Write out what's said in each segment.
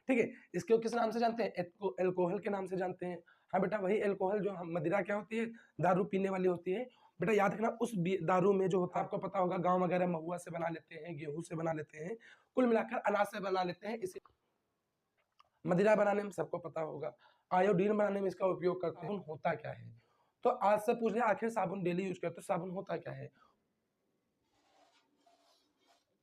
ठीक है। इसको किस नाम से जानते हैं? एल्कोहल के नाम से जानते हैं। हाँ बेटा, वही एल्कोहल जो मदिरा क्या होती है? दारू पीने वाली होती है। बेटा याद रखना, उस दारू में जो होता है, आपको पता होगा गाँव वगैरह महुआ से बना लेते हैं, गेहूँ से बना लेते हैं, कुल मिलाकर अनाज से बना लेते हैं। इसी मदिरा बनाने में सबको पता होगा, आयोडीन बनाने में इसका उपयोग करते हैं। होता क्या है? तो आज से पूछ लिया, आखिर साबुन डेली यूज करते हो, साबुन होता क्या है?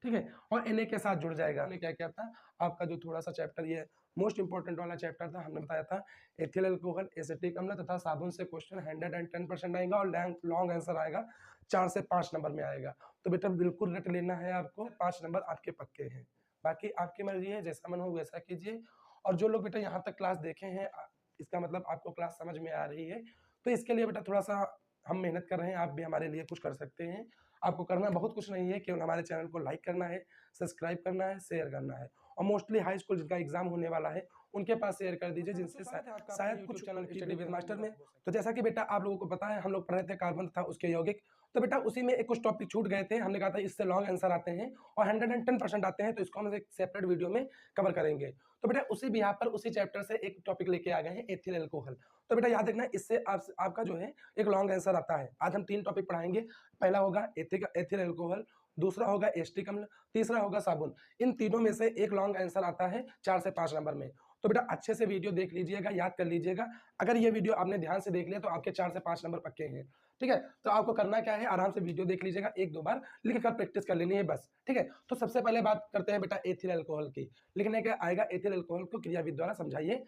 ठीक है, और Na के साथ जुड़ जाएगा। हमने क्या किया था, आपका जो थोड़ा सा चैप्टर, ये मोस्ट इंपॉर्टेंट वाला चैप्टर था, हमने बताया था एथिल अल्कोहल, एसिटिक अम्ल तथा साबुन से क्वेश्चन 110% आएगा और लॉन्ग आंसर आएगा 4 से 5 नंबर में आएगा। तो बेटा बिल्कुल रट लेना है आपको, 5 नंबर आपके पक्के हैं। बाकी आपकी मर्जी है, जैसा मन हो वैसा कीजिए। और जो लोग बेटा यहाँ तक क्लास देखे हैं, इसका मतलब आपको क्लास समझ में आ रही है। तो इसके लिए बेटा थोड़ा सा हम मेहनत कर रहे हैं, आप भी हमारे लिए कुछ कर सकते हैं। आपको करना बहुत कुछ नहीं है, केवल हमारे चैनल को लाइक करना है, सब्सक्राइब करना है, शेयर करना है। और मोस्टली हाई स्कूल जिनका एग्जाम होने वाला है, उनके पास शेयर कर दीजिए, जिनसे शायद कुछ चैनल स्टडी विद मास्टर में। तो जैसा कि बेटा आप लोगों को पता है, हम लोग पढ़ रहे थे कार्बन तथा उसके यौगिक। तो बेटा उसी में एक कुछ टॉपिक छूट गए थे, हमने कहा था इससे लॉन्ग आंसर आते हैं और 110% आते हैं, तो इसको हम एक सेपरेट वीडियो में कवर करेंगे। तो बेटा उसी बिहार पर उसी चैप्टर से एक टॉपिक लेके आ गए हैं, एथिल अल्कोहल। तो बेटा याद रखना, इससे आपका जो है एक लॉन्ग आंसर आता है। आज हम 3 टॉपिक पढ़ाएंगे। पहला होगा एथिल अल्कोहल, दूसरा होगा एसिटिक अम्ल, तीसरा होगा साबुन। इन तीनों में से एक लॉन्ग आंसर आता है 4 से 5 नंबर में। तो बेटा अच्छे से वीडियो देख लीजिएगा, याद कर लीजिएगा। अगर ये वीडियो आपने ध्यान से देख लिया तो आपके 4 से 5 नंबर पक्के हैं। ठीक है, तो आपको करना क्या है, आराम से वीडियो देख लीजिएगा, 1-2 बार लिख कर प्रैक्टिस कर लेनी है बस। ठीक है, तो सबसे पहले बात करते हैं बेटा एथिल अल्कोहल की। लिखने का आएगा, एथिल अल्कोहल को क्रियाविद द्वारा समझाइए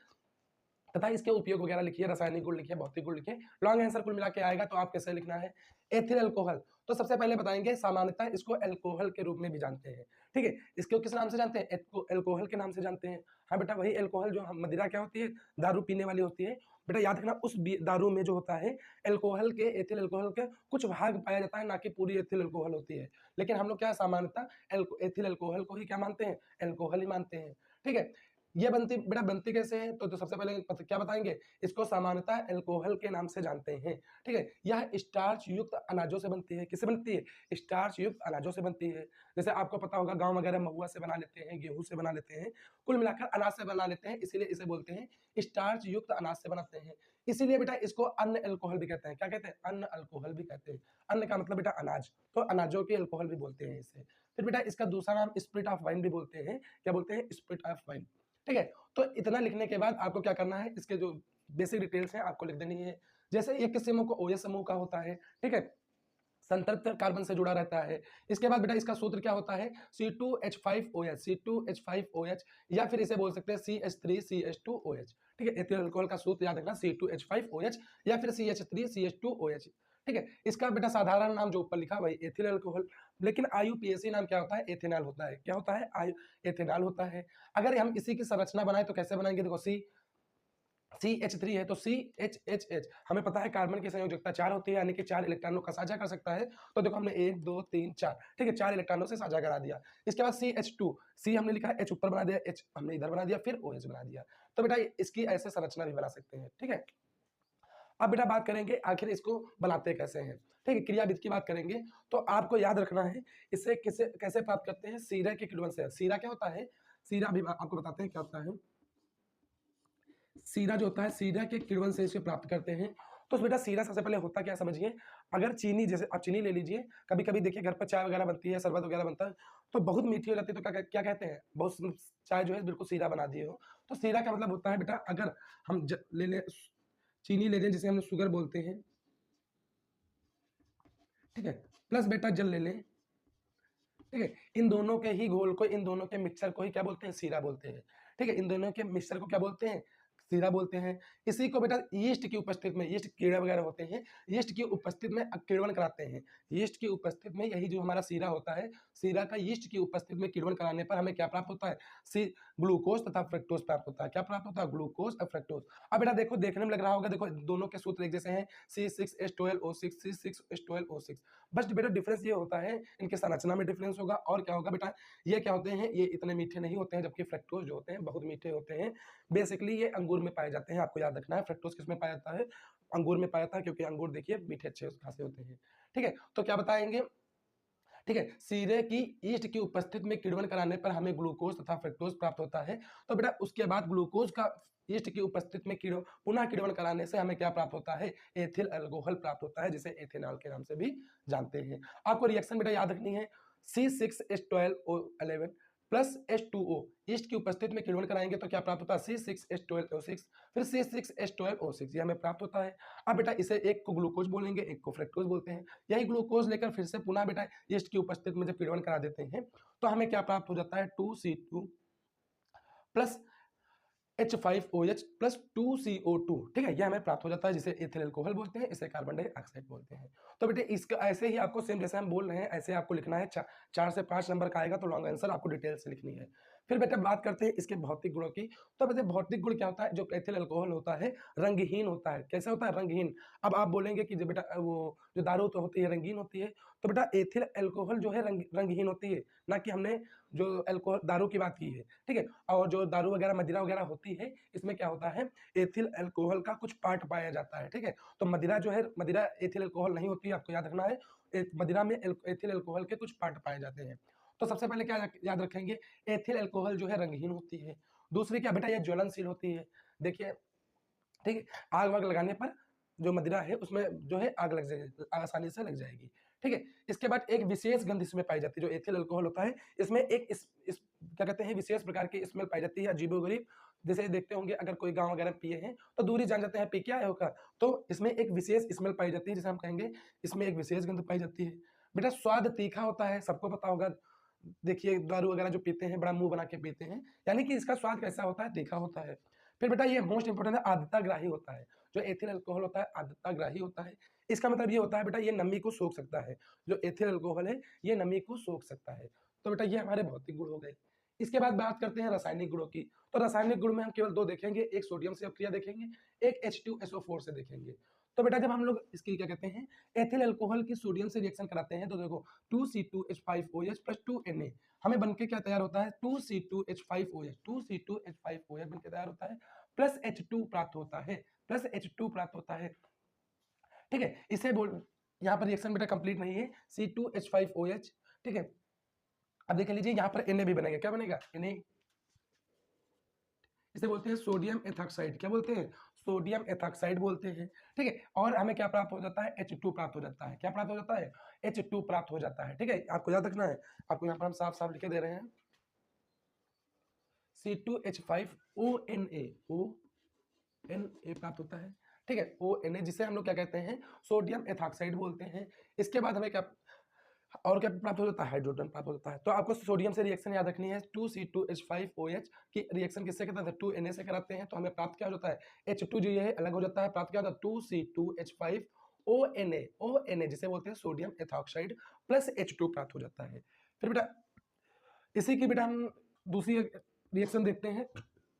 तथा इसके उपयोग वगैरह लिखिए, रासायनिक गुण लिखिए, भौतिक गुण लिखिए। लॉन्ग आंसर कुल मिला के आएगा, तो आप कैसे लिखना है एथिल अल्कोहल। तो सबसे पहले बताएंगे, सामान्यतः इसको अल्कोहल के रूप में भी जानते हैं। ठीक है, इसको किस नाम से जानते हैं? अल्कोहल के नाम से जानते हैं। हाँ बेटा, वही अल्कोहल जो मदिरा क्या होती है? दारू पीने वाली होती है। बेटा याद रखना, उस दारू में जो होता है अल्कोहल के, एथिल अल्कोहल के कुछ भाग पाया जाता है, ना कि पूरी एथिल अल्कोहल होती है। लेकिन हम लोग क्या सामान्यतः एथिल अल्कोहल को ही क्या मानते हैं? अल्कोहल ही मानते हैं। ठीक है, ये बनती कैसे है? तो सबसे पहले क्या बताएंगे, इसको सामान्यतः अल्कोहल के नाम से जानते हैं। ठीक है, यह स्टार्च युक्त अनाजों से बनती है। किससे बनती है? स्टार्च युक्त अनाजों से बनती है। जैसे आपको पता होगा गाँव वगैरह महुआ से बना लेते हैं, गेहूं से बना लेते हैं, कुल मिलाकर अनाज से बना लेते हैं, इसीलिए इसे बोलते हैं स्टार्च युक्त अनाज से बनाते हैं। इसीलिए बेटा इसको अन्न अल्कोहल भी कहते हैं। क्या कहते हैं? अन्न अल्कोहल भी कहते हैं। अन्न का मतलब बेटा अनाज, तो अनाजों के अल्कोहल भी बोलते हैं इसे। फिर बेटा इसका दूसरा नाम स्पिरिट ऑफ वाइन भी बोलते हैं। क्या बोलते हैं? Spirit of wine. ठीक है, तो इतना लिखने के बाद आपको क्या करना है, इसके जो बेसिक डिटेल्स हैं आपको लिख देनी है। जैसे एक समूह को OH समूह का होता है। ठीक है, संतृप्त कार्बन से जुड़ा रहता है। इसके बाद बेटा इसका सूत्र क्या होता है? C2H5OH, C2H5OH, या फिर इसे बोल सकते हैं CH3CH2OH। ठीक है, एथिल अल्कोहल का सूत्र याद रखना, C2H5OH या फिर CH3CH2OH। ठीक है, इसका बेटा साधारण नाम जो ऊपर लिखा वही एथिल अल्कोहल, लेकिन IUPAC नाम क्या होता है? एथेनॉल होता है। क्या होता है? एथेनॉल होता है। अगर हम इसी की संरचना बनाए तो कैसे बनाएंगे? देखो CH3 है तो CHHH, हमें पता है कार्बन की संयोजकता 4 होती है, यानी कि 4 इलेक्ट्रॉनों का साझा कर सकता है। तो देखो हमने 1 2 3 4, ठीक है, 4 इलेक्ट्रॉनों से साझा करा दिया। इसके बाद CH2, C हमने लिखा है, H ऊपर बना दिया, H हमने इधर बना दिया, फिर OH बना दिया। तो बेटा इसकी ऐसे संरचना भी बना सकते हैं। ठीक है, अब बेटा बात करेंगे आखिर इसको बनाते कैसे हैं। ठीक है, क्रियाविधि की बात करेंगे तो आपको याद रखना है, इसे कैसे प्राप्त करते हैं? सीरा के किण्वन से। सीरा क्या होता है? सीरा भी आपको बताते हैं क्या होता है। सीरा जो होता है, सीरा के किण्वन से इसे प्राप्त करते हैं। तो बेटा सीरा सबसे पहले होता क्या समझिए, अगर चीनी, जैसे आप चीनी ले लीजिए, कभी कभी देखिए घर पर चाय वगैरह बनती है, शरबत वगैरह बनता है, तो बहुत मीठी हो जाती है, तो क्या कहते हैं? बहुत चाय जो है बिल्कुल सीरा बना दिए हो। तो सीरा का मतलब होता है बेटा, अगर हम ले लें चीनी ले लें, जिसे हम शुगर बोलते हैं, ठीक है, प्लस बेटा जल ले लें, ठीक है, इन दोनों के ही घोल को, इन दोनों के मिक्सचर को ही क्या बोलते हैं? सीरा बोलते हैं। ठीक है, इन दोनों के मिक्सचर को क्या बोलते हैं? सीरा बोलते हैं। इसी को बेटा यीस्ट की उपस्थिति में, यीस्ट कीड़े वगैरह होते हैं, यीस्ट की उपस्थिति में किण्वन कराते हैं। यीस्ट की उपस्थिति में यही जो हमारा सीरा होता है, सीरा का यीस्ट की उपस्थिति में किण्वन कराने पर हमें क्या प्राप्त होता है? ग्लूकोज तथा फ्रक्टोज प्राप्त होता है। क्या प्राप्त होता है? ग्लूकोज और फ्रक्टोज। अब बेटा देखो, देखने में लग रहा होगा, देखो दोनों के सूत्र एक जैसे हैं, C6H12O6, C6H12O6। बस बेटा डिफरेंस ये होता है, इनके संरचना में डिफरेंस होगा। और क्या होगा बेटा, ये क्या होते हैं? ये इतने मीठे नहीं होते हैं, जबकि फ्रक्टोज जो होते हैं बहुत मीठे होते हैं। बेसिकली ये अंगूर में पाए जाते हैं, आपको याद रखना है। फ्रक्टोज किसमें पाया जाता है? अंगूर में पाया जाता है, क्योंकि अंगूर देखिए मीठे अच्छे खासे होते हैं। ठीक है, तो क्या बताएंगे, ठीक है। सीरे की ईस्ट की उपस्थिति में किण्वन कराने पर हमें ग्लूकोज तथा फ्रक्टोज प्राप्त होता है। तो बेटा उसके बाद ग्लूकोज का ईस्ट की उपस्थिति में पुनः किण्वन कराने से हमें क्या प्राप्त होता है? एथिल अल्कोहल प्राप्त होता है, जिसे एथेनॉल के नाम से भी जानते हैं। आपको रिएक्शन बेटा याद रखनी है, C6H12O11 प्लस H2O ईस्ट की उपस्थिति में किण्वन कराएंगे तो क्या प्राप्त होता है? C6H12O6 फिर C6H12O6 ये हमें प्राप्त होता है। अब बेटा इसे एक को ग्लूकोज बोलेंगे, एक को फ्रक्टोज बोलते हैं। यही ग्लूकोज लेकर फिर से पुनः बेटा ईस्ट की उपस्थिति में जब किण्वन करा देते हैं तो हमें क्या प्राप्त हो जाता है? 2C2 plus H5OH plus 2CO2, ठीक है, ये हमें प्राप्त हो जाता है, जिसे एथिल अल्कोहल बोलते हैं, इसे कार्बन डाइऑक्साइड बोलते हैं। तो बेटे इसका ऐसे ही आपको सेम जैसे हम बोल रहे हैं ऐसे आपको लिखना है। 4 से 5 नंबर का आएगा तो लॉन्ग आंसर आपको डिटेल से लिखनी है। फिर बेटा बात करते हैं इसके भौतिक गुणों की। तो बेटे भौतिक गुण क्या होता है? जो एथिल अल्कोहल होता है रंगहीन होता है। कैसे होता है? रंगहीन। अब आप बोलेंगे कि जो बेटा वो जो दारू तो होती है रंगीन होती है, तो बेटा एथिल अल्कोहल जो है रंगहीन होती है, ना कि हमने जो अल्कोहल दारू की बात की है, ठीक है। और जो दारू वगैरह मदिरा वगैरह होती है इसमें क्या होता है? एथिल अल्कोहल का कुछ पार्ट पाया जाता है, ठीक है। तो मदिरा जो है मदिरा एथिल अल्कोहल नहीं होती है, आपको याद रखना है। मदिरा में एथिल अल्कोहल के कुछ पार्ट पाए जाते हैं। तो सबसे पहले क्या याद रखेंगे? एथिल अल्कोहल जो है रंगहीन होती है। दूसरी क्या बेटा? ये ज्वलनशील होती है। देखिए, ठीक है, आग वाग लगाने पर जो मदिरा है उसमें जो है आग लग जाएगी, आसानी से लग जाएगी, ठीक है। इसके बाद एक विशेष गंध इसमें पाई जाती है। जो एथिल अल्कोहल होता है इसमें एक इस क्या कहते हैं विशेष प्रकार की स्मेल पाई जाती है, अजीबोगरीब। जैसे देखते होंगे अगर कोई गांव वगैरह पिए हैं तो दूर ही जान जाते हैं पी के आए होगा, तो इसमें एक विशेष स्मेल पाई जाती है जिसे हम कहेंगे इसमें एक विशेष गंध पाई जाती है। बेटा स्वाद तीखा होता है, सबको पता होगा। देखिए दारू वगैरह जो पीते हैं बड़ा मुंह बना के पीते हैं, यानी कि इसका स्वाद कैसा होता है? तीखा होता है। फिर बेटा ये मोस्ट इंपोर्टेंट है, आर्द्रताग्राही होता है। जो एथिल अल्कोहल होता है आर्द्रताग्राही होता है। इसका मतलब ये होता है बेटा ये नमी को सोख सकता है। जो एथिल अल्कोहल है ये नमी को सोख सकता है। तो बेटा ये हमारे भौतिक गुण हो गए। इसके बाद बात करते हैं रासायनिक गुणों की। तो रासायनिक गुण में हम केवल 2 देखेंगे, एक सोडियम से अभिक्रिया देखेंगे, एक H2SO4 से देखेंगे। तो बेटा जब हम लोग इसकी क्या कहते हैं एथिल अल्कोहल की सोडियम से रिएक्शन कराते हैं तो देखो 2C2H5OH प्लस 2Na हमें बनके क्या तैयार होता है? 2C2H5OH बनके तैयार होता है, प्लस H2 प्राप्त होता है, प्लस H2 प्राप्त होता है, ठीक है। इसे बोल यहाँ पर रिएक्शन बेटा कंप्लीट नहीं है, C2H5OH, ठीक है। अब देख लीजिए यहाँ पर Na भी बनेगा, क्या बनेगा? Na, इसे बोलते हैं सोडियम एथॉक्साइड। क्या बोलते हैं? सोडियम एथॉक्साइड बोलते हैं, ठीक है। और हमें क्या प्राप्त हो जाता है? H2 प्राप्त हो जाता है। क्या प्राप्त हो जाता है? H2 प्राप्त हो जाता है, ठीक है। आपको याद रखना है, आपको यहाँ पर हम साफ साफ लिखे दे रहे हैं C2H5ONA प्राप्त होता है, ठीक है। ONA जिसे हम लोग क्या कहते हैं? सोडियम एथॉक्साइड बोलते हैं। इसके बाद हमें क्या और क्या प्राप्त हो जाता है? हाइड्रोजन प्राप्त हो जाता है। तो आपको सोडियम से रिएक्शन याद रखनी है। 2C2H5OH की रिएक्शन किससे कराते हैं? 2Na से कराते हैं, तो हमें प्राप्त क्या हो जाता है? H2 जो ये है अलग हो जाता है, प्राप्त क्या होता है? 2C2H5ONA जिसे बोलते हैं सोडियम एथॉक्साइड प्लस H2 प्राप्त हो जाता है। फिर बेटा इसी की बेटा हम दूसरी रिएक्शन देखते हैं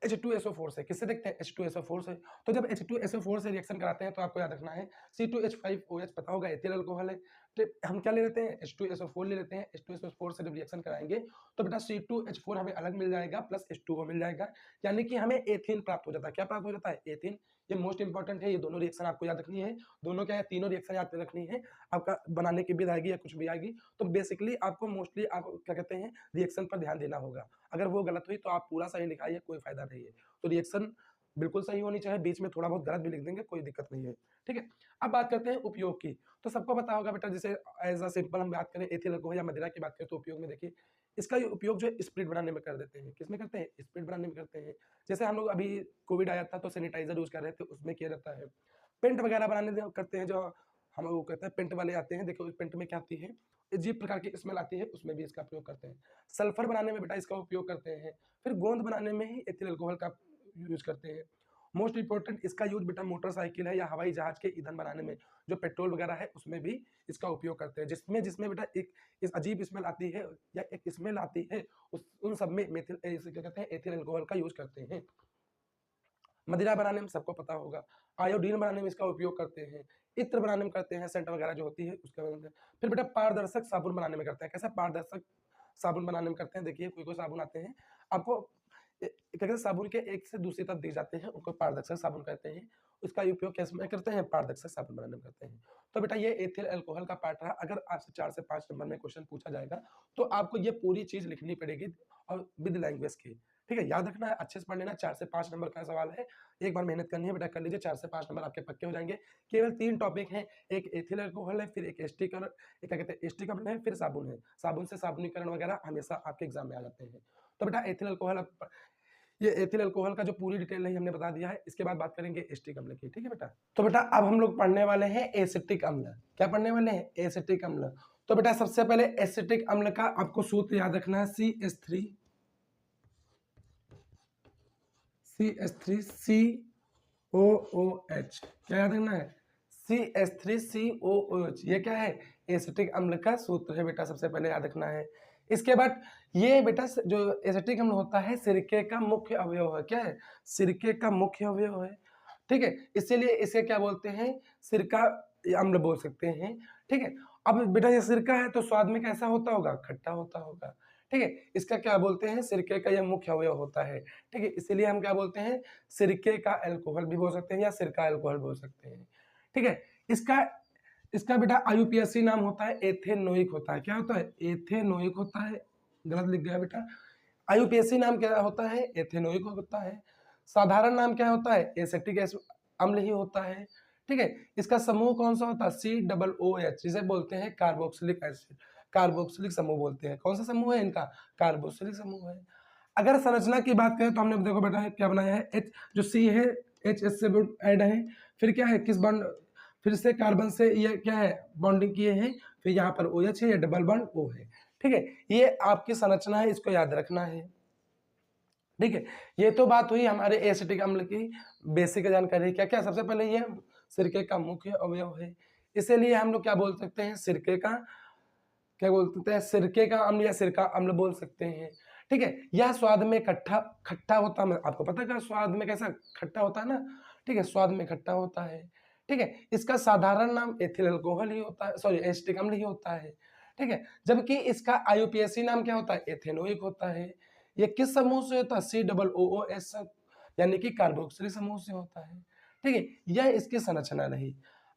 H2SO4 से। किससे देखते हैं? H2SO4 से। तो जब H2SO4 से रिएक्शन कराते हैं तो आपको याद रखना है C2H5OH पता होगा एथिल अल्कोहल है, तो हम क्या ले लेते हैं? H2SO4 ले लेते हैं। H2SO4 से जब रिएक्शन कराएंगे तो बेटा C2H4 हमें अलग मिल जाएगा प्लस H2O मिल जाएगा, यानी कि हमें एथीन प्राप्त हो जाता है। क्या प्राप्त हो जाता है? एथीन। ये मोस्ट इंपॉर्टेंट है, ये दोनों रिएक्शन आपको याद रखनी है। दोनों क्या है? तीनों रिएक्शन याद रखनी है। आपका बनाने की विधि आएगी या कुछ भी आएगी तो बेसिकली आपको मोस्टली आप क्या कहते हैं रिएक्शन पर ध्यान देना होगा। अगर वो गलत हुई तो आप पूरा सही लिखाइए, कोई फायदा नहीं है। तो रिएक्शन बिल्कुल सही होनी चाहिए, बीच में थोड़ा बहुत गलत भी लिख देंगे कोई दिक्कत नहीं है, ठीक है। अब बात करते हैं उपयोग की। तो सबको पता होगा बेटा जैसे एज अ सिंपल हम बात करें एथिल अल्कोहल या मदिरा की बात करें तो उपयोग में देखिए इसका उपयोग जो है स्प्रिट बनाने में कर देते हैं। किसमें करते हैं? स्प्रिट बनाने में करते हैं। जैसे हम लोग अभी कोविड आया था तो सैनिटाइजर यूज कर रहे थे, उसमें किया जाता है। पेंट वगैरह बनाने करते हैं, जो हम वो कहते हैं पेंट वाले आते हैं, देखो पेंट में क्या आती है अजीब प्रकार की स्मेल आती है, उसमें भी इसका प्रयोग करते हैं। सल्फर बनाने में बेटा इसका उपयोग करते हैं। फिर गोंद बनाने में ही एथिल अल्कोहल का यूज करते हैं। मोस्ट इंपॉर्टेंट इसका यूज बेटा मोटरसाइकिल है या हवाई जहाज के ईंधन बनाने में, जो पेट्रोल वगैरह है उसमें भी इसका उपयोग करते हैं। जिसमें जिसमें बेटा एक इस अजीब स्मेल आती है या एक स्मेल आती है उन सब में मेथिल क्या कहते हैं एथिल अल्कोहल का यूज करते हैं। मदिरा बनाने में सबको पता होगा, आयोडीन बनाने में इसका उपयोग करते हैं, इत्र बनाने में करते हैं, सेंट वगैरह जो होती है उसके बनाते हैं। फिर बेटा पारदर्शक साबुन बनाने में करते हैं। कैसा? पारदर्शक साबुन बनाने में करते हैं। देखिए कोई कोई साबुन आते हैं, आपको क्या कहते हैं, साबुन के एक से दूसरी तरफ दिए जाते हैं, उनको पारदर्शक साबुन कहते हैं। उसका उपयोग किस में करते हैं? पारदर्शक साबुन बनाने में करते हैं। तो बेटा ये एथिल अल्कोहल का पार्ट रहा। अगर आपसे 4 से 5 नंबर में क्वेश्चन पूछा जाएगा, तो आपको ये पूरी चीज़ लिखनी पड़ेगी और विद लैंग्वेज की, ठीक है? याद रखना है, अच्छे से पढ़ लेना, 4 से 5 नंबर का सवाल है। एक बार मेहनत करनी है बेटा, कर लीजिए, 4 से 5 नंबर आपके पक्के हो जाएँगे। केवल 3 टॉपिक हैं, एक एथिल अल्कोहल है, फिर एक एस्टिक और एक क्या कहते हैं, एस्टिक अम्ल है, फिर साबुन है। साबुन से साबुनीकरण वगैरह हमेशा आपके एग्ज़ाम में आ जाते हैं। तो बेटा एथिल अल्कोहल ये एथिल अल्कोहल का जो पूरी डिटेल है हमने बता दिया है। इसके बाद बात करेंगे एसिटिक अम्ल की, ठीक है बेटा? तो बेटा अब हम लोग पढ़ने वाले हैं एसिटिक अम्ल। क्या पढ़ने वाले हैं? एसिटिक अम्ल। तो बेटा सबसे पहले एसिटिक अम्ल का आपको सूत्र याद रखना है, CH3 COOH। क्या याद रखना है? CH3COOH। ये क्या है? एसिटिक अम्ल का सूत्र है बेटा, सबसे पहले याद रखना है। इसके बाद ये बेटा जो एसिटिक अम्ल होता है, सिरके का मुख्य अवयव है। क्या है? सिरके का मुख्य अवयव है, ठीक है? इसीलिए इसे क्या बोलते हैं? सिरका अम्ल बोल सकते हैं, ठीक है? अब बेटा ये सिरका है तो स्वाद में कैसा होता होगा? खट्टा होता होगा, ठीक है? इसका क्या बोलते हैं? सिरके का यह मुख्य अवयव होता है, ठीक है? इसीलिए हम क्या बोलते हैं? सिरके का अल्कोहल भी बोल सकते हैं या सिरका अल्कोहल बोल सकते हैं, ठीक है? इसका इसका बेटा आईयूपीएसी नाम होता है, एथेनोइक होता है। क्या होता है? एथेनोइक होता है। गलत लिख गया बेटा। आईयूपीएसी नाम क्या होता है? एथेनोइक होता है। साधारण नाम क्या होता है? एसिटिक अम्ल ही होता है, ठीक है? इसका समूह कौन सा होता है? COOH, जिसे बोलते हैं कार्बोक्सिलिक एसिड, कार्बोक्सिलिक समूह बोलते हैं। कौन सा समूह है इनका? कार्बोक्सिलिक समूह है। अगर संरचना की बात करें तो हमने देखो बेटा क्या बनाया है, H जो C है HS से ऐड है, फिर क्या है, किस बॉन्ड, फिर से कार्बन से ये क्या है, बॉन्डिंग किए हैं, फिर यहाँ पर OH है, ये डबल बॉन्ड O है, ठीक है? ये आपकी संरचना है, इसको याद रखना है, ठीक है? ये तो बात हुई हमारे एसिटिक अम्ल की बेसिक जानकारी। क्या क्या? सबसे पहले ये सिरके का मुख्य अवयव है, इसीलिए हम लोग क्या बोल सकते हैं? सिरके का क्या बोल सकते हैं? सिरके का अम्ल या सिरका अम्ल बोल सकते हैं, ठीक है? यह स्वाद में खट्टा होता है। आपको पता है स्वाद में कैसा खट्टा होता है ना, ठीक है? स्वाद में खट्टा होता है, ठीक है? इसका साधारण नाम एथिल अल्कोहल ही होता है, सॉरी एसिटिक अम्ल ही होता है, ठीक है? जबकि इसका आईयूपीएसी नाम क्या होता है? एथेनोइक होता है। ये किस समूह से होता है? COOH, यानी कि कार्बोक्सिलिक समूह से होता है, ठीक है? यह इसकी संरचना रही।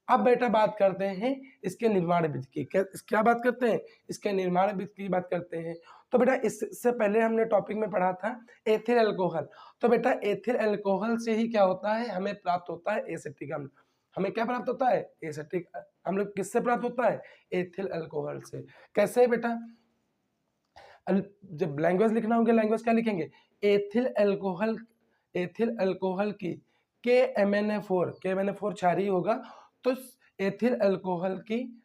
अब बेटा बात करते हैं इसके निर्माण विधि की। क्या बात करते हैं? इसके निर्माण विधि की बात करते हैं। तो बेटा इससे पहले हमने टॉपिक में पढ़ा था एथिल अल्कोहल। तो बेटा एथिल अल्कोहल से ही क्या होता है? हमें प्राप्त होता है एसिटिक अम्ल। हमें क्या प्राप्त होता है? एसिटिक अम्ल किससे प्राप्त होता है? एथिल अल्कोहल से। कैसे बेटा? जब लैंग्वेज लिखना होगा, लैंग्वेज क्या लिखेंगे? एथिल अल्कोहल, एथिल अल्कोहल की KMnO4, KMnO4 क्षारीय होगा, तो एथिल अल्कोहल की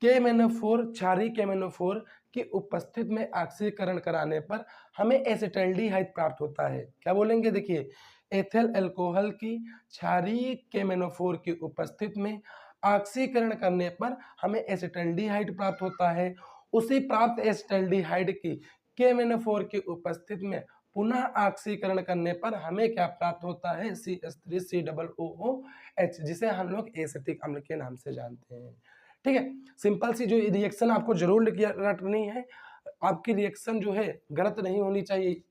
KMnO4 क्षारीय KMnO4 की उपस्थित में ऑक्सीकरण कराने पर हमें एसिटल्डिहाइड प्राप्त होता है। क्या बोलेंगे? देखिए, एथिल अल्कोहल की क्षारीय KMnO4 की उपस्थित में ऑक्सीकरण करने पर हमें एसिटल्डिहाइड प्राप्त होता है। उसी प्राप्त एसिटल्डिहाइड की KMnO4 की उपस्थित में पुनः ऑक्सीकरण करने पर हमें क्या प्राप्त होता है? CH3COOH, जिसे हम लोग एसिटिक अम्ल के नाम से जानते हैं, ठीक है? सिंपल सी जो रिएक्शन आपको जरूर रटनी है। आपकी रिएक्शन जो है गलत नहीं होनी चाहिए।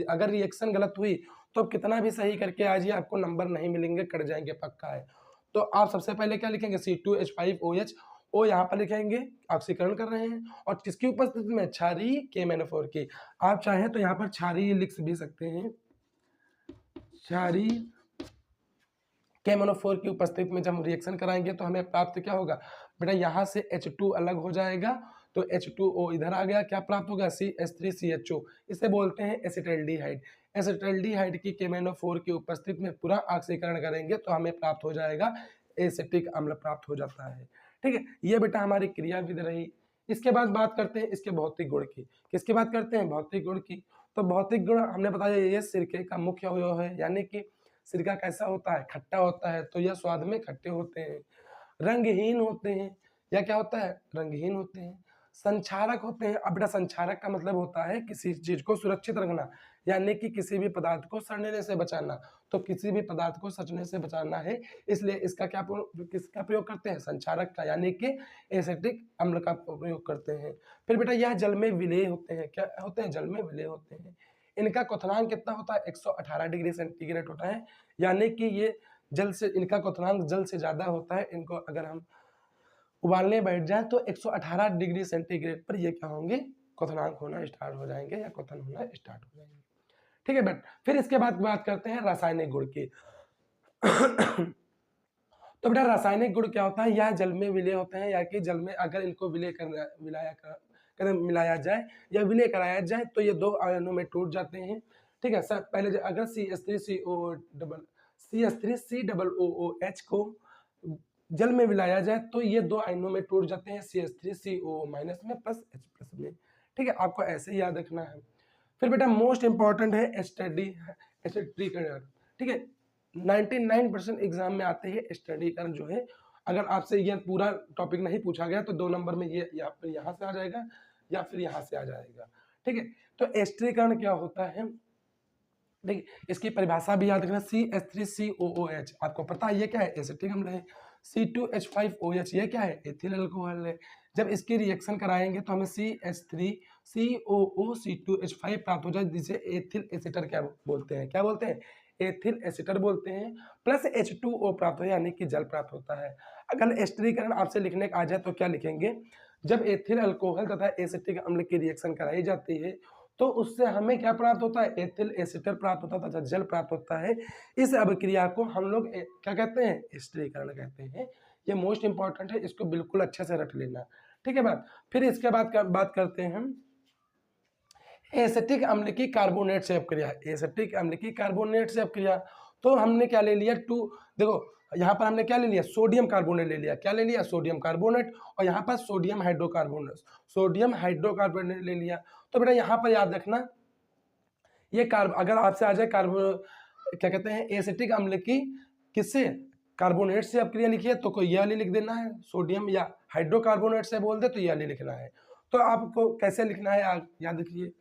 अगर रिएक्शन गलत हुई तो आप कितना भी सही करके आ जाइए, आपको नंबर नहीं मिलेंगे, कट जाएंगे, पक्का है। तो आप सबसे पहले क्या लिखेंगे? C2H5OH, ओ यहाँ पर लिखेंगे, ऑक्सीकरण कर रहे हैं, और किसकी उपस्थिति में? क्षारीय KMnO4 की। आप चाहें तो यहाँ पर क्षारीय लिख भी सकते हैं। क्षारीय KMnO4 की उपस्थिति में जब हम रिएक्शन कराएंगे तो हमें प्राप्त क्या होगा? बेटा यहाँ से H2 अलग हो जाएगा, तो H2O इधर आ गया, क्या प्राप्त होगा? CH3CHO। इसे बोलते हैं एसिटल्डिहाइड। एसिटल्डिहाइड की KMnO4 की उपस्थिति में पूरा ऑक्सीकरण करेंगे तो हमें प्राप्त हो जाएगा एसिटिक अम्ल, प्राप्त हो जाता है, ठीक है? ये बेटा हमारी क्रियाविधि रही। इसके बाद बात करते हैं इसके भौतिक गुण की। किसकी बात करते हैं? भौतिक गुण की। तो भौतिक गुण हमने बताया ये सिरके का मुख्य अवयव है, यानी कि सिरका कैसा होता है? खट्टा होता है, तो यह स्वाद में खट्टे होते हैं, रंगहीन होते हैं, या क्या होता है? रंगहीन होते हैं, संक्षारक होते हैं। अब बेटा संक्षारक का मतलब होता है किसी चीज को सुरक्षित रखना, यानी कि किसी भी पदार्थ को सड़ने से बचाना। तो किसी भी पदार्थ को सड़ने से बचाना है, इसलिए इसका किसका प्रयोग करते हैं? संक्षारक का, यानी कि एसिटिक अम्ल का प्रयोग करते हैं। फिर बेटा यह जल में विलेय होते हैं। क्या होते हैं? जल में विलेय होते हैं। इनका क्वथनांक कितना होता है 118 डिग्री सेंटीग्रेड होता है, यानी कि ये जल से, इनका क्वथनांक जल से ज्यादा होता है। इनको अगर हम उबालने बैठ जाए तो 118 डिग्री सेंटीग्रेड पर ये क्या होंगे, क्वथनांक होना स्टार्ट हो जाएंगे या क्वथन होना स्टार्ट हो जाएंगे। ठीक है बट फिर इसके बाद बात करते हैं रासायनिक गुण की। तो बेटा रासायनिक गुण क्या होता है, यह जल में विलय होते हैं, या कि जल में अगर इनको मिलाया जाए या विलय कराया जाए तो ये दो आयनों में टूट जाते हैं। ठीक है सर, पहले अगर CH3COOH को जल में मिलाया जाए तो ये दो आयनों में टूट जाते हैं, CH3CO- में प्लस H+ में। ठीक है, आपको ऐसे ही याद रखना है। फिर बेटा मोस्ट इंपॉर्टेंट है एस्टरीकरण। ठीक है, 99% एग्जाम में आते हैं एस्टरीकरण जो है। अगर आपसे यह पूरा टॉपिक नहीं पूछा गया तो 2 नंबर में ये या फिर यहाँ से आ जाएगा या फिर यहाँ से आ जाएगा। ठीक है, तो एस्टरीकरण क्या होता है, देखिए इसकी परिभाषा भी याद रखना, CH3COOH आपको पता है ये क्या है, एसिटिक अम्ल है। C2H5OH ये क्या है, एथिल अल्कोहल है। जब इसकी रिएक्शन कराएंगे तो हमें CH3COOC2H5 प्राप्त हो जाए, जिसे एथिल एसिटर क्या बोलते हैं, क्या बोलते हैं, एथिल एसिटर बोलते हैं, प्लस H2O प्राप्त हो यानी कि जल प्राप्त होता है। अगर एस्टरीकरण आपसे लिखने आ जाए तो क्या लिखेंगे, जब एथिल अल्कोहल तथा एसिटिक अम्ल की रिएक्शन कराई जाती है तो उससे हमें क्या प्राप्त होता है, एथिल एसिटर प्राप्त होता है तथा जल प्राप्त होता है। इस अभिक्रिया को हम लोग क्या कहते हैं, एस्टरीकरण कहते हैं। ये मोस्ट इंपॉर्टेंट है, इसको बिल्कुल अच्छे से रट लेना। ठीक है बात, फिर इसके बाद बात करते हैं हम एसिटिक अम्ल की कार्बोनेट से अपक्रिया। एसिटिक अम्ल की कार्बोनेट से अपक्रिया, तो हमने क्या ले लिया, देखो यहाँ पर हमने क्या ले लिया, सोडियम कार्बोनेट ले लिया, क्या ले लिया, सोडियम कार्बोनेट, और यहाँ पर सोडियम हाइड्रोकार्बोनेट ले लिया। तो बेटा यहाँ पर याद रखना, ये अगर आपसे आ जाए क्या कहते हैं, एसिटिक अम्ल की किससे, कार्बोनेट से अपक्रिया लिखिए तो कोई ये वाली लिख देना है, सोडियम या हाइड्रोकार्बोनेट से बोल दे तो ये वाली लिखना है। तो आपको कैसे लिखना है याद रखिए,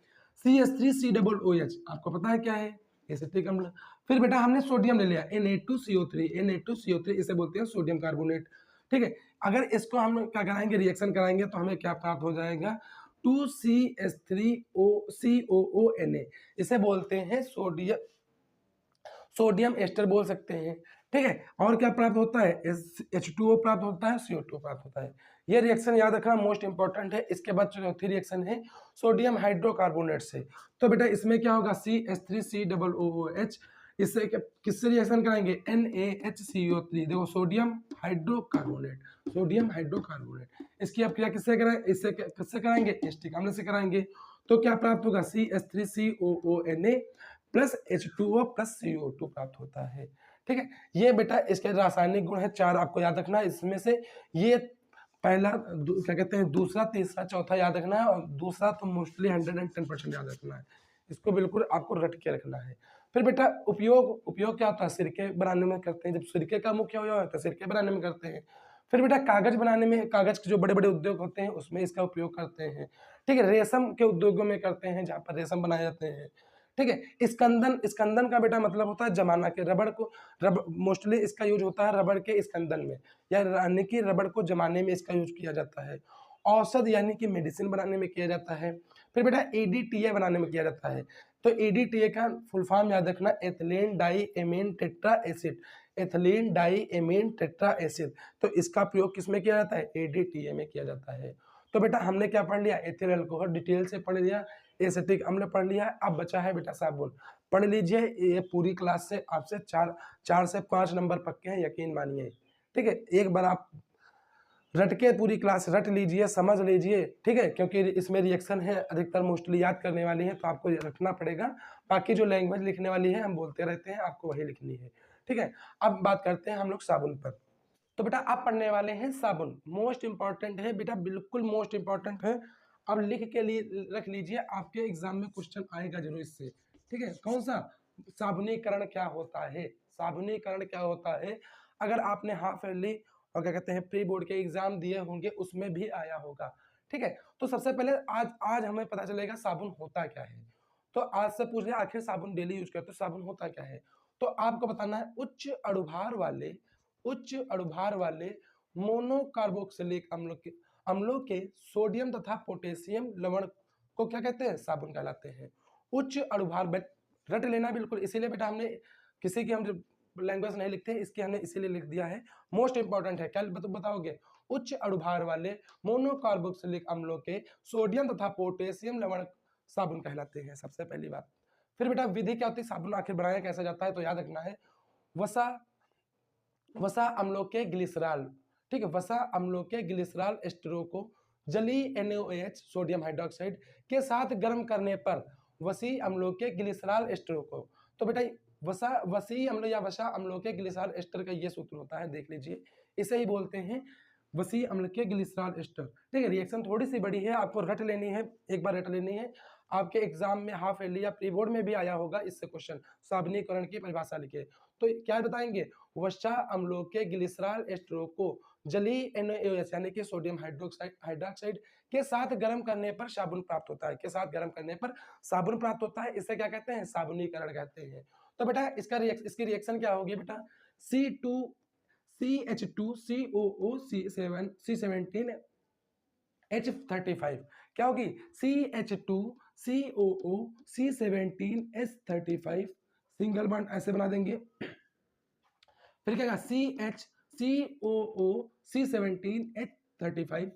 CH3COOH आपको पता है क्या है, एसिटिक अम्ल। फिर बेटा हमने सोडियम ले लिया, Na2CO3 इसे बोलते हैं सोडियम कार्बोनेट। ठीक है, अगर इसको हम क्या कराएंगे, रिएक्शन कराएंगे तो हमें क्या प्राप्त हो जाएगा, 2CH3COONA, इसे बोलते हैं सोडियम एस्टर बोल सकते हैं। ठीक है, और क्या प्राप्त होता है, H2O प्राप्त होता है, CO2 प्राप्त होता है। ये रिएक्शन याद रखना मोस्ट इंपॉर्टेंट है। इसके बाद चौथी रिएक्शन है सोडियम हाइड्रोकार्बोनेट से। तो बेटा इसमें क्या होगा, CH3COOH, इससे किससे रिएक्शन कराएंगे, NaHCO3, देखो सोडियम हाइड्रोकार्बोनेट, इसकी अपक्रिया किससे कराएंगे, इससे किससे कराएंगे, एस्टिक अम्ल से कराएंगे। तो क्या प्राप्त होगा, CH3COONA plus H2O plus CO2 प्राप्त होता है। ठीक है, ये बेटा इसके रासायनिक गुण है 4, आपको याद रखना है। इसमें से ये पहला क्या कहते हैं, दूसरा, तीसरा, चौथा याद रखना है, और दूसरा तो मोस्टली 110% याद रखना है। इसको बिल्कुल आपको रट के रखना है। फिर बेटा उपयोग क्या होता है, सिरके बनाने में करते हैं, जब सिरके का मुख्य उपयोग होता है सिरके बनाने में करते हैं। फिर बेटा कागज बनाने में, कागज के जो बड़े बड़े उद्योग होते हैं उसमें इसका उपयोग करते हैं। ठीक है, रेशम के उद्योगों में करते हैं जहाँ पर रेशम बनाए जाते हैं। ठीक है, स्कंदन का बेटा मतलब होता है जमाना के, मोस्टली इसका यूज होता है रबड़ के स्कंदन में, यानी कि रबड़ को जमाने में इसका यूज किया जाता है। औषध यानी कि मेडिसिन बनाने में किया जाता है। फिर बेटा ADTA बनाने में किया जाता है। तो ADTA का फुल फॉर्म याद रखना, ethylene di amine tetra acid. तो इसका प्रयोग किसमें किया जाता है, ADTA में किया जाता है। तो बेटा हमने क्या पढ़ लिया, एथिल अल्कोहल डिटेल से पढ़ लिया, एसिटिक अम्ल पढ़ लिया। अब बचा है बेटा साबुन, पढ़ लीजिए। ये पूरी क्लास से आपसे 4 से 5 नंबर पक्के हैं, यकीन मानिए। ठीक है, एक बार आप रट के पूरी क्लास रट लीजिए, समझ लीजिए। ठीक है, क्योंकि इसमें रिएक्शन है, अधिकतर मोस्टली याद करने वाली है, तो आपको रखना पड़ेगा। बाकी जो लैंग्वेज लिखने वाली है हम बोलते रहते हैं, आपको वही लिखनी है। ठीक है, अब बात करते हैं हम लोग साबुन पर। तो बेटा आप पढ़ने वाले हैं साबुन, मोस्ट इंपॉर्टेंट है बेटा, बिल्कुल मोस्ट इंपॉर्टेंट है। अब लिख के लिए रख लीजिए, आपके एग्जाम में क्वेश्चन आएगा जरूर इससे। ठीक है, कौन सा, साबुनीकरण क्या होता है, साबुनीकरण क्या होता है। अगर आपने हाफ ईयरली और क्या कहते हैं प्री बोर्ड के एग्जाम दिए होंगे उसमें भी आया होगा। ठीक है, तो सबसे पहले आज हमें पता चलेगा साबुन होता क्या है। तो आज से पूछ लिया आखिर साबुन डेली यूज करते, साबुन होता क्या है। तो आपको बताना है उच्च अणुभार वाले मोनोकार्बोक्सिलिक अम्लों के सोडियम तथा पोटेशियम लवण को क्या कहते हैं, साबुन कहलाते हैं। उच्च अणुभार रट लेना बिल्कुल, इसीलिए बेटा हमने किसी की हम लैंग्वेज नहीं लिखते, इसकी हमने इसीलिए लिख दिया है। मोस्ट इंपॉर्टेंट है, क्या बताओगे? उच्च अणुभार वाले मोनोकार्बोक्सिलिक अम्लों के सोडियम तथा पोटेशियम लवण साबुन कहलाते हैं, सबसे पहली बात। फिर बेटा विधि क्या होती है, साबुन आखिर बनाया कैसे जाता है, तो याद रखना है वसा अम्लों के ग्लिसरॉल, ठीक है, वसा अम्लों के ग्लिसरॉल एस्टरों को जलीय NaOH सोडियम हाइड्रोक्साइड के साथ गर्म करने पर वसी अम्लों के ग्लिसरॉल एस्टरों को, तो बेटा वसी अम्ल या वसा अम्लों के ग्लिसरॉल एस्टर का ये सूत्र होता है, देख लीजिए, इसे ही बोलते हैं वसी अम्ल के ग्लिसरॉल एस्टर। ठीक है, रिएक्शन थोड़ी सी बड़ी है, आपको रट लेनी है, एक बार रट लेनी है। आपके एग्जाम में हाफ ईयरली या प्री बोर्ड में भी आया होगा इससे क्वेश्चन, साबुनीकरण की परिभाषा लिखे, तो क्या बताएंगे? वसा अम्लों के ग्लिसरॉल एस्टरों को जलीय NaOH यानी कि सोडियम हाइड्रोक्साइड के साथ गर्म करने पर साबुन प्राप्त होता है, के साथ गर्म करने पर साबुन प्राप्त होता है, इसे क्या कहते हैं? साबुनीकरण कहते हैं। तो बेटा इसकी रिएक्शन क्या होगी बेटा? C2CHOO C17H35 क्या होगी? CH2COOC17H35 सिंगल बॉन्ड ऐसे बना देंगे, फिर क्या CHCOOC17H35,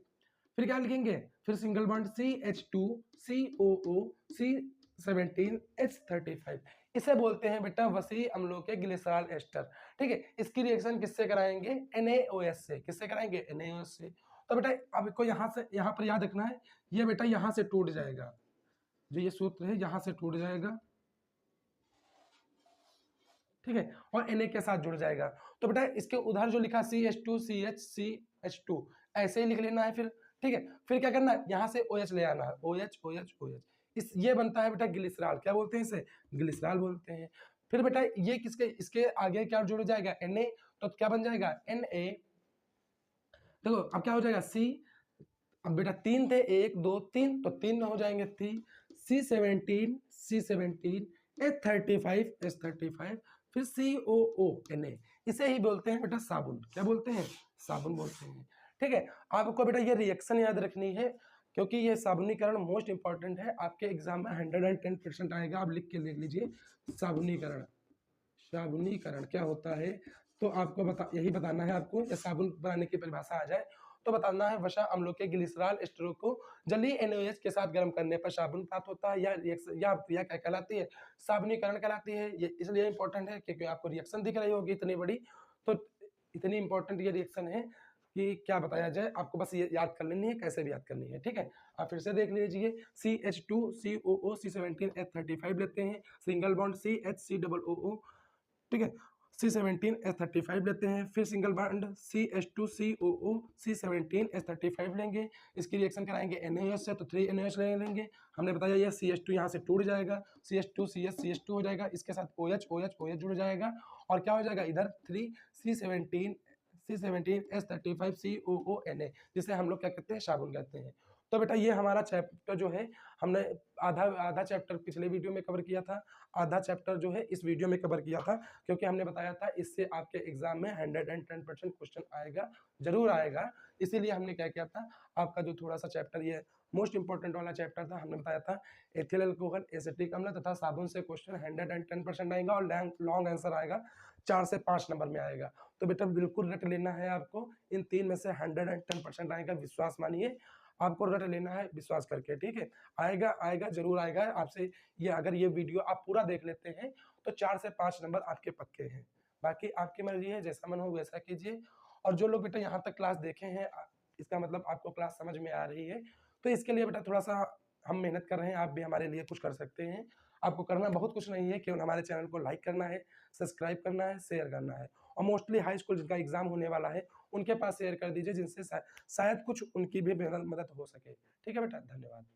फिर क्या लिखेंगे? फिर सिंगल बॉन्ड CH2COOC17H35, इसे बोलते हैं बेटा वसी अम्लों के ग्लिसरॉल एस्टर। ठीक है, इसकी रिएक्शन किससे कराएंगे? NaOH से। किससे कराएंगे? NaOH से। तो बेटा आपको यहाँ पर याद रखना है, ये बेटा यहाँ से टूट जाएगा, जो ये सूत्र है यहाँ से टूट जाएगा, ठीक है, और Na के साथ जुड़ जाएगा। तो बेटा इसके उधर जो लिखा CH2CHCH2 ऐसे ही लिख लेना है फिर, ठीक है। फिर क्या करना है? यहाँ से OH ले आना है, OH ये बनता है बेटा ग्लिसरॉल। क्या बोलते हैं इसे? ग्लिसरॉल बोलते हैं। फिर बेटा ये इसके आगे क्या जुड़ जाएगा? Na, तो क्या बन जाएगा? Na। देखो अब क्या हो जाएगा? C, अब बेटा 3 थे, 1 2 3, तो 3 हो जाएंगे 3, C17 H35 फिर COO Na, इसे ही बोलते हैं बेटा साबुन। क्या बोलते हैं? साबुन बोलते हैं। ठीक है, आपको बेटा ये रिएक्शन याद रखनी है, क्योंकि ये साबुनीकरण मोस्ट इंपॉर्टेंट है, आपके एग्जाम में 110% आएगा। आप लिख के देख लीजिए, साबुनीकरण क्या होता है, तो आपको यही बताना है आपको, या साबुन बनाने की परिभाषा आ जाए तो बताना है वसा अम्लों के ग्लिसरॉल एस्टरों को जलीय NaOH के साथ गर्म करने पर साबुन प्राप्त होता है, या क्रिया क्या कहलाती है? साबुनीकरण कहलाती है। ये इसलिए इंपॉर्टेंट है क्योंकि आपको रिएक्शन दिख रही होगी इतनी बड़ी, तो इतनी इंपॉर्टेंट ये रिएक्शन है कि क्या बताया जाए, आपको बस ये याद कर लेनी है, कैसे भी याद करनी है। ठीक है, आप फिर से देख लीजिए, CH2COO C17H35 लेते हैं, सिंगल बॉन्ड CHCOO, ठीक है, C17H35 लेते हैं, फिर सिंगल बॉन्ड CH2COO C17H35 लेंगे, इसकी रिएक्शन कराएंगे NaOH से, तो 3 NaOH लेंगे। हमने बताया ये CH2 यहाँ से टूट जाएगा, CH2CH हो जाएगा, इसके साथ OH जुड़ जाएगा, और क्या हो जाएगा? इधर 3 C17H35 COO Na, जिसे हम लोग क्या कहते हैं? साबुन कहते हैं। तो बेटा ये हमारा चैप्टर जो है, हमने आधा चैप्टर पिछले वीडियो में कवर किया था, आधा चैप्टर जो है इस वीडियो में कवर किया था, क्योंकि हमने बताया था इससे आपके एग्जाम में 110% क्वेश्चन आएगा, जरूर आएगा। इसीलिए हमने क्या किया था, आपका जो थोड़ा सा चैप्टर ये मोस्ट इंपॉर्टेंट वाला चैप्टर था, हमने बताया था एथिल अल्कोहल, एसिटिक अम्ल तथा साबुन से क्वेश्चन 110% आएगा, और लॉन्ग आंसर आएगा 4 से 5 नंबर में आएगा। तो बेटा बिल्कुल रट लेना है आपको, इन 3 में से 110% आएगा, विश्वास मानिए, आपको रट लेना है विश्वास करके। ठीक है, आएगा जरूर आएगा आपसे। ये अगर ये वीडियो आप पूरा देख लेते हैं तो 4 से 5 नंबर आपके पक्के हैं। बाकी आपकी मर्जी है, जैसा मन हो वैसा कीजिए। और जो लोग बेटा यहाँ तक क्लास देखे हैं, इसका मतलब आपको क्लास समझ में आ रही है, तो इसके लिए बेटा थोड़ा सा हम मेहनत कर रहे हैं, आप भी हमारे लिए कुछ कर सकते हैं। आपको करना बहुत कुछ नहीं है, केवल हमारे चैनल को लाइक करना है, सब्सक्राइब करना है, शेयर करना है, और मोस्टली हाई स्कूल जिनका एग्जाम होने वाला है उनके पास शेयर कर दीजिए, जिनसे शायद कुछ उनकी भी मदद हो सके। ठीक है बेटा, धन्यवाद।